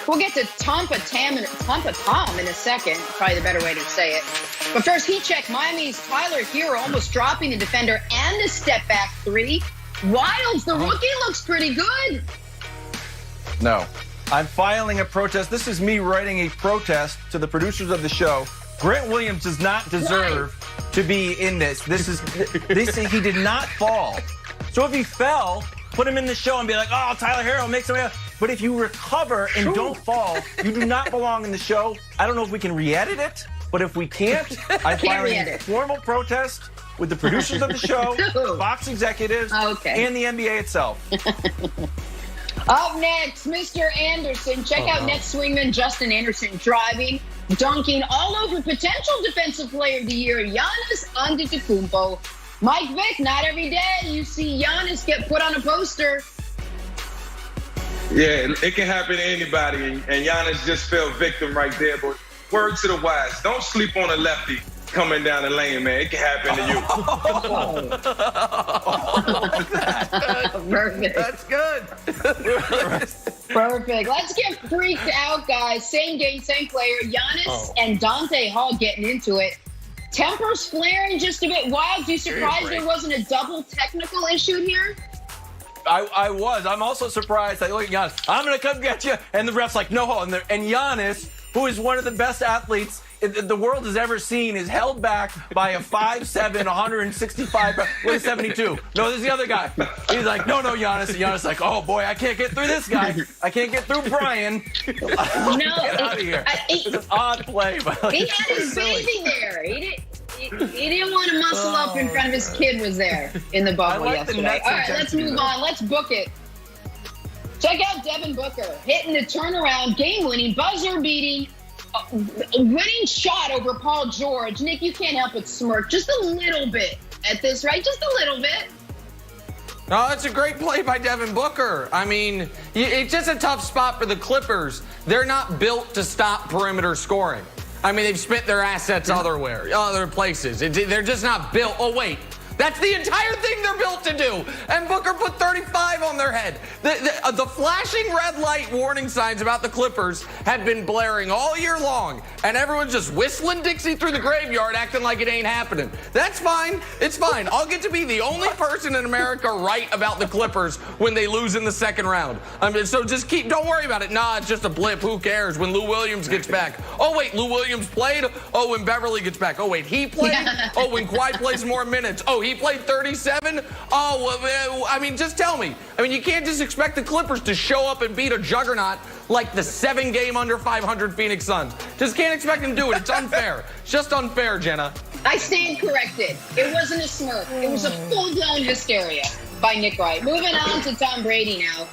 We'll get to Tompa Tom in a second, probably the better way to say it. But first, heat check. Miami's Tyler Hero almost dropping the defender and a step back three. Wilds, the rookie, looks pretty good. No. I'm filing a protest. This is me writing a protest to the producers of the show. Grant Williams does not deserve to be in this. He did not fall. So if he fell, put him in the show and be like, oh, Tyler Hero makes him. But if you recover and don't fall, you do not belong in the show. I don't know if we can re-edit it, but if we can't, I'm filing a formal protest with the producers of the show, Fox executives, and the NBA itself. Up next, Mr. Anderson. Check out next swingman Justin Anderson driving, dunking all over potential Defensive Player of the Year, Giannis Antetokounmpo. Mike Vick, not every day you see Giannis get put on a poster. Yeah, it can happen to anybody, and Giannis just fell victim right there. But word to the wise, don't sleep on a lefty coming down the lane, man. It can happen to you. Perfect. That's good. Perfect. Let's get freaked out, guys. Same game, same player. Giannis and Donta Hall getting into it. Tempers flaring just a bit wild. You surprised there wasn't a double technical issue here? I was. I'm also surprised. I look at Giannis. I'm going to come get you. And the ref's like, no, hold on. And Giannis, who is one of the best athletes the world has ever seen, is held back by a 5'7", 165, 172. No, this is the other guy. He's like, no, Giannis. And Giannis is like, oh, boy, I can't get through this guy. I can't get through Brian. Get out of here. It's an odd play. But he had his baby there. He didn't want to muscle up in front of his kid was there in the bubble yesterday. All right, let's move on. Let's book it. Check out Devin Booker hitting the turnaround, game-winning, buzzer-beating, winning shot over Paul George. Nick, you can't help but smirk just a little bit at this, right? Just a little bit. No, it's a great play by Devin Booker. I mean, it's just a tough spot for the Clippers. They're not built to stop perimeter scoring. I mean, they've spent their assets other places. They're just not built. Oh, wait. That's the entire thing they're built to do. And Booker put 35 on their head. The flashing red light warning signs about the Clippers had been blaring all year long. And everyone's just whistling Dixie through the graveyard, acting like it ain't happening. That's fine. It's fine. I'll get to be the only person in America right about the Clippers when they lose in the second round. I mean, so just don't worry about it. Nah, it's just a blip. Who cares when Lou Williams gets back? Oh, wait, Lou Williams played? Oh, when Beverly gets back. Oh, wait, he played? Oh, when Kawhi plays more minutes. Oh, he played 37? Oh, well, I mean, just tell me. I mean, you can't just expect the Clippers to show up and beat a juggernaut like the 7-game under 500 Phoenix Suns. Just can't expect them to do it. It's unfair. It's just unfair, Jenna. I stand corrected. It wasn't a smirk. It was a full-blown hysteria by Nick Wright. Moving on to Tom Brady now.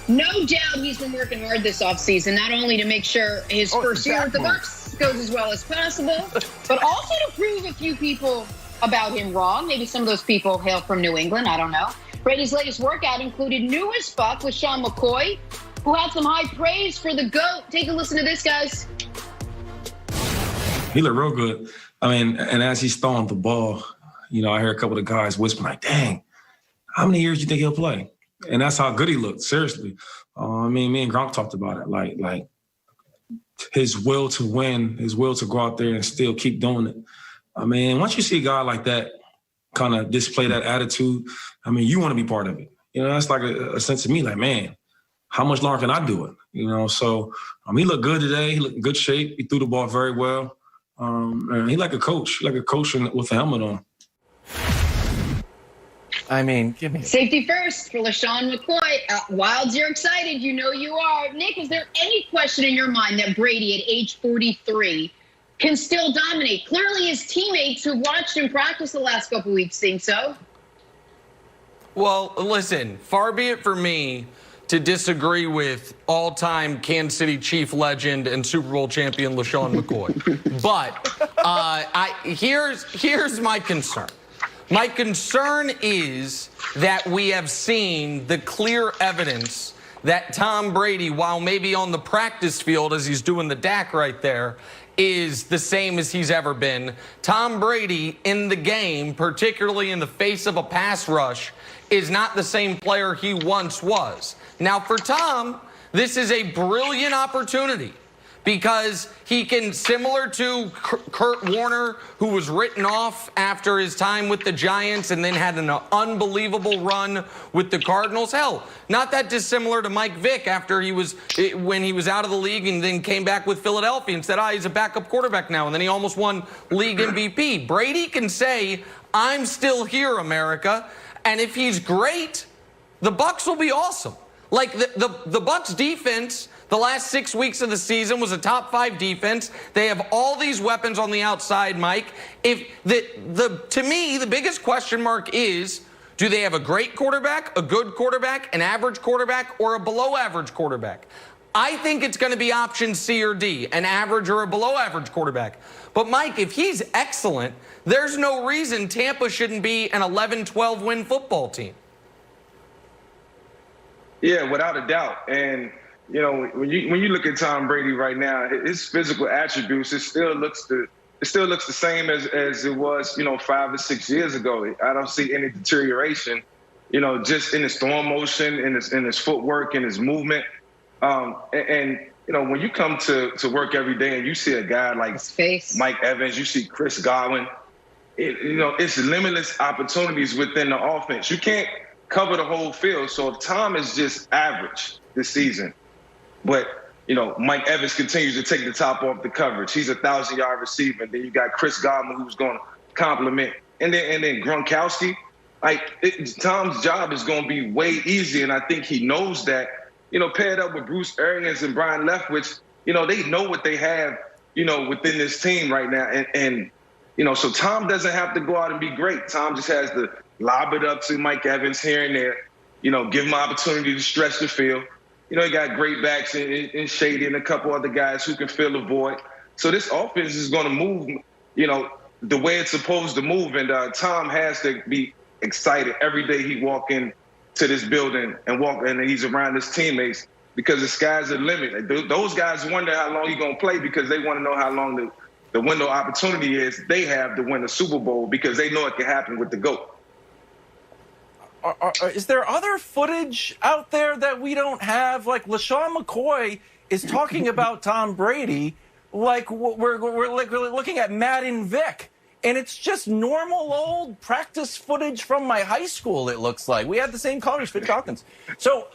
No doubt he's been working hard this offseason, not only to make sure his first year with the Bucs goes as well as possible, but also to prove a few people about him wrong. Maybe some of those people hail from New England. I don't know. Brady's latest workout included newest Buck with Sean McCoy, who had some high praise for the GOAT. Take a listen to this, guys. He looked real good. I mean, and as he's throwing the ball, I hear a couple of guys whispering like, dang, how many years do you think he'll play? And that's how good he looked, seriously. I mean, me and Gronk talked about it, like his will to win, his will to go out there and still keep doing it. I mean, once you see a guy like that kind of display that attitude, I mean, you want to be part of it. That's like a sense of me, like, man, how much longer can I do it? So he looked good today. He looked in good shape. He threw the ball very well. And he like a coach with a helmet on. I mean, give me safety first for LaShawn McCoy. Wilds, you're excited. You know you are. Nick, is there any question in your mind that Brady at age 43 can still dominate? Clearly his teammates who watched him practice the last couple weeks think so. Well, listen, far be it for me to disagree with all-time Kansas City Chief legend and Super Bowl champion LaShawn McCoy. But here's my concern. My concern is that we have seen the clear evidence that Tom Brady, while maybe on the practice field as he's doing the Dak right there, is the same as he's ever been. Tom Brady in the game, particularly in the face of a pass rush, is not the same player he once was. Now, for Tom, this is a brilliant opportunity because he can, similar to Kurt Warner, who was written off after his time with the Giants and then had an unbelievable run with the Cardinals. Hell, not that dissimilar to Mike Vick after when he was out of the league and then came back with Philadelphia and said, he's a backup quarterback now, and then he almost won league MVP. Brady can say, I'm still here, America, and if he's great, the Bucs will be awesome. Like the Bucs defense, the last 6 weeks of the season was a top 5 defense. They have all these weapons on the outside, Mike. To me, the biggest question mark is, do they have a great quarterback, a good quarterback, an average quarterback, or a below average quarterback? I think it's going to be option C or D, an average or a below average quarterback. But Mike, if he's excellent, there's no reason Tampa shouldn't be an 11-12 win football team. Yeah, without a doubt. And, you know, when you look at Tom Brady right now, his physical attributes, it still looks the same as it was, 5 or 6 years ago. I don't see any deterioration, just in his throwing motion, in his footwork, in his movement. When you come to work every day and you see a guy like Mike Evans, you see Chris Godwin, it's limitless opportunities within the offense. You can't cover the whole field. So if Tom is just average this season, but, Mike Evans continues to take the top off the coverage. He's a 1,000-yard receiver. Then you got Chris Godwin, who's going to compliment. And then Gronkowski. Tom's job is going to be way easier, and I think he knows that. Paired up with Bruce Arians and Brian Leftwich, they know what they have, within this team right now. And so Tom doesn't have to go out and be great. Tom just has to lob it up to Mike Evans here and there, give him an opportunity to stretch the field. He got great backs in Shady and a couple other guys who can fill the void. So this offense is going to move, the way it's supposed to move. And Tom has to be excited every day he walk in to this building and he's around his teammates, because the sky's the limit. Those guys wonder how long he's going to play because they want to know how long the window opportunity is they have to win the Super Bowl, because they know it can happen with the GOAT. Is there other footage out there that we don't have? Like LaShawn McCoy is talking about Tom Brady like we're looking at Madden Vic. And it's just normal old practice footage from my high school, it looks like. We had the same colors, Fitch Hawkins. So,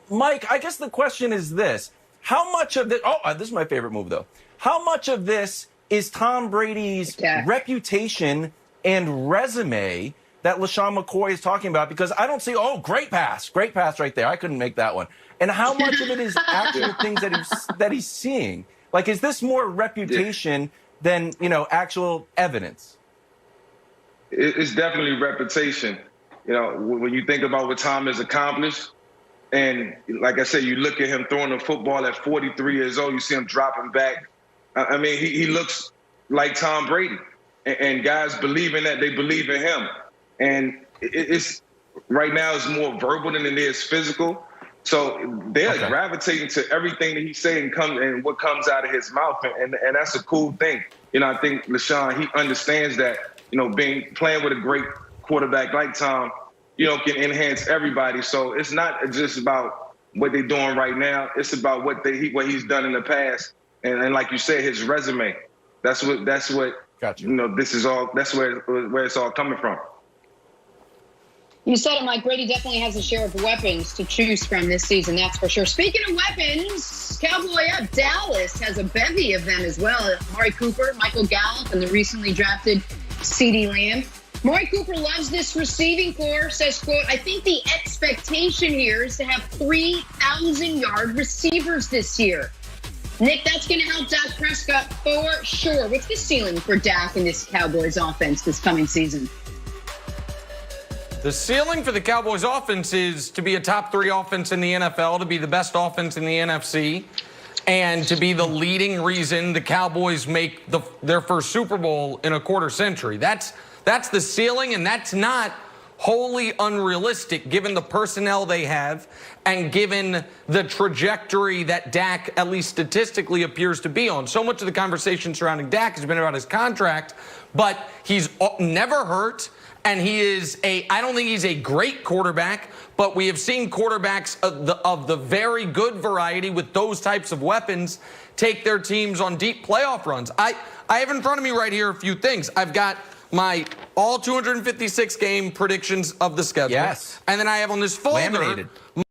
Mike, I guess the question is this. How much of this... this is my favorite move, though. How much of this is Tom Brady's reputation and resume that LaShawn McCoy is talking about? Because I don't see, great pass right there. I couldn't make that one. And how much of it is actual things that he's seeing? Like, is this more reputation than, actual evidence? It's definitely reputation. When you think about what Tom has accomplished, and like I said, you look at him throwing the football at 43 years old, you see him dropping back. I mean, he looks like Tom Brady, and guys believe in that. They believe in him. And it's right now it's more verbal than it is physical. So they're gravitating to everything that he's saying and what comes out of his mouth, and that's a cool thing. I think LaShawn, he understands that, playing with a great quarterback like Tom, can enhance everybody. So it's not just about what they're doing right now. It's about what he's done in the past, and like you said, his resume. That's what. Gotcha. This is all. That's where it's all coming from. You said it, Mike. Brady definitely has a share of weapons to choose from this season, that's for sure. Speaking of weapons, Cowboy up, Dallas has a bevy of them as well. Amari Cooper, Michael Gallup, and the recently drafted CeeDee Lamb. Amari Cooper loves this receiving core, says, quote, I think the expectation here is to have 3,000-yard receivers this year. Nick, that's going to help Dak Prescott for sure. What's the ceiling for Dak in this Cowboys offense this coming season? The ceiling for the Cowboys offense is to be a top 3 offense in the NFL, to be the best offense in the NFC, and to be the leading reason the Cowboys make their first Super Bowl in a quarter century. That's the ceiling, and that's not wholly unrealistic given the personnel they have and given the trajectory that Dak, at least statistically, appears to be on. So much of the conversation surrounding Dak has been about his contract, but he's never hurt. And I don't think he's a great quarterback, but we have seen quarterbacks of the very good variety with those types of weapons take their teams on deep playoff runs. I have in front of me right here a few things. I've got my all 256 game predictions of the schedule. Yes. And then I have on this folder Laminated.